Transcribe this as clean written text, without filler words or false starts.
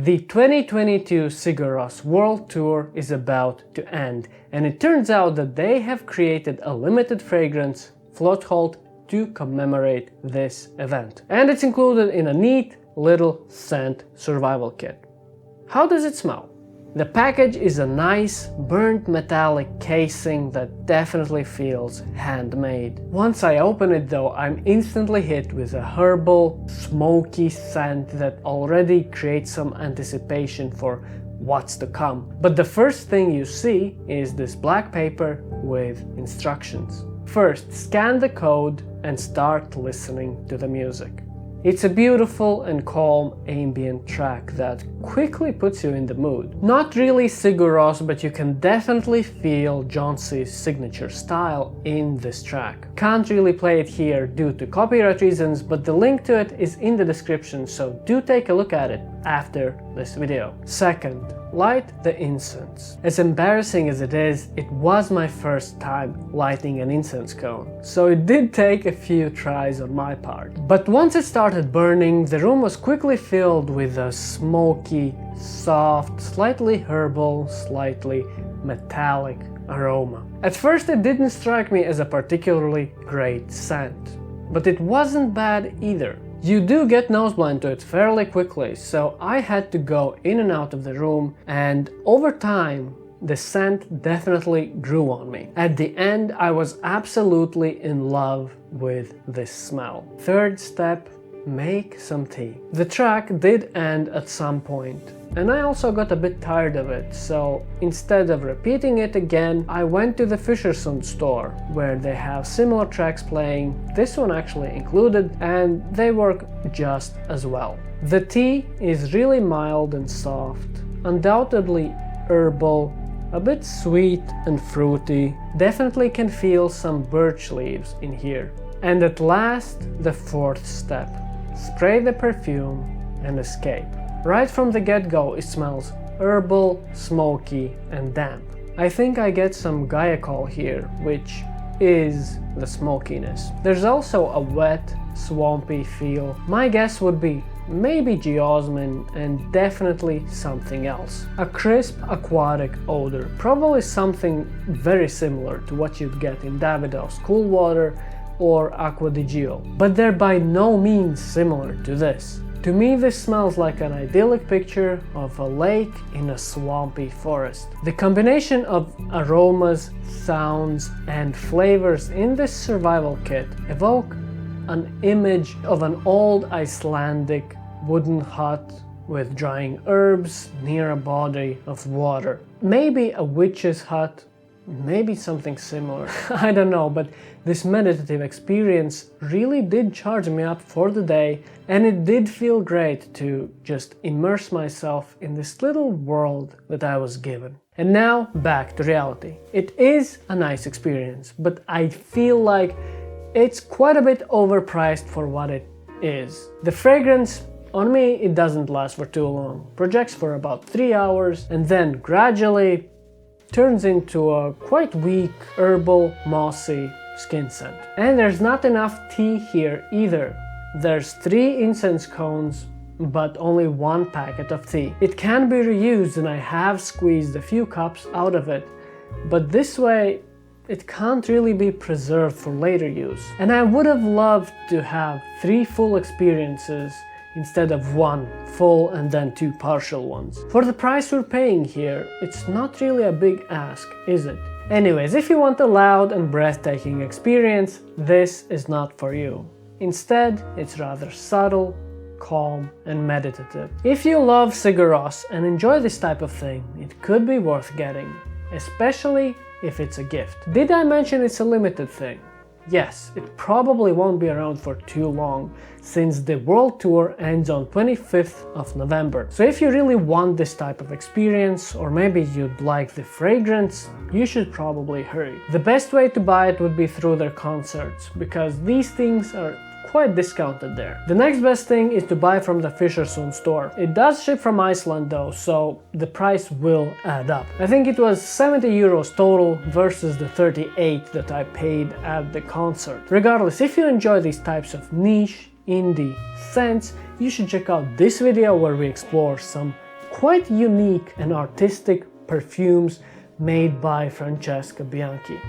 The 2022 Sigur Ros World Tour is about to end, and it turns out that they have created a limited fragrance, Flotholt, to commemorate this event. And it's included in a neat little scent survival kit. How does it smell? The package is a nice burnt metallic casing that definitely feels handmade. Once I open it though, I'm instantly hit with a herbal, smoky scent that already creates some anticipation for what's to come. But the first thing you see is this black paper with instructions. First, scan the code and start listening to the music. It's a beautiful and calm ambient track that quickly puts you in the mood. Not really Sigur Ros, but you can definitely feel Johnson's signature style in this track. Can't really play it here due to copyright reasons, but the link to it is in the description, so do take a look at it after this video. Second, light the incense. As embarrassing as it is, it was my first time lighting an incense cone, so it did take a few tries on my part. But once it started burning, the room was quickly filled with a smoky, soft, slightly herbal, slightly metallic aroma. At first it didn't strike me as a particularly great scent, but it wasn't bad either. You do get noseblind to it fairly quickly, so I had to go in and out of the room, and over time the scent definitely grew on me. At the end, I was absolutely in love with this smell. Third step, make some tea. The track did end at some point, and I also got a bit tired of it, so instead of repeating it again, I went to the Fischersund store, where they have similar tracks playing, this one actually included, and they work just as well. The tea is really mild and soft, undoubtedly herbal, a bit sweet and fruity, definitely can feel some birch leaves in here. And at last, the fourth step, spray the perfume and escape. Right from the get-go, it smells herbal, smoky, and damp. I think I get some guaiacol here, which is the smokiness. There's also a wet, swampy feel. My guess would be maybe geosmin and definitely something else. A crisp aquatic odor, probably something very similar to what you'd get in Davidoff's Cool Water or Acqua di Gio, but they're by no means similar to this. To me, this smells like an idyllic picture of a lake in a swampy forest. The combination of aromas, sounds, and flavors in this survival kit evoke an image of an old Icelandic wooden hut with drying herbs near a body of water. Maybe a witch's hut, maybe something similar. I don't know, but this meditative experience really did charge me up for the day, and it did feel great to just immerse myself in this little world that I was given. And now back to reality. It is a nice experience, but I feel like it's quite a bit overpriced for what it is. The fragrance, on me, it doesn't last for too long. Projects for about 3 hours and then gradually turns into a quite weak, herbal, mossy skin scent. And there's not enough tea here either. There's 3 incense cones, but only 1 packet of tea. It can be reused, and I have squeezed a few cups out of it, but this way it can't really be preserved for later use. And I would have loved to have 3 full experiences instead of 1 full and then 2 partial ones. For the price we're paying here, it's not really a big ask, is it? Anyways, if you want a loud and breathtaking experience, this is not for you. Instead, it's rather subtle, calm, and meditative. If you love Sigur Ros and enjoy this type of thing, it could be worth getting, especially if it's a gift. Did I mention it's a limited thing? Yes, it probably won't be around for too long, since the world tour ends on 25th of November. So if you really want this type of experience, or maybe you'd like the fragrance, you should probably hurry. The best way to buy it would be through their concerts, because these things are quite discounted there. The next best thing is to buy from the Fischersund store. It does ship from Iceland though, so the price will add up. I think it was 70 euros total versus the 38 that I paid at the concert. Regardless, if you enjoy these types of niche, indie scents, you should check out this video where we explore some quite unique and artistic perfumes made by Francesca Bianchi.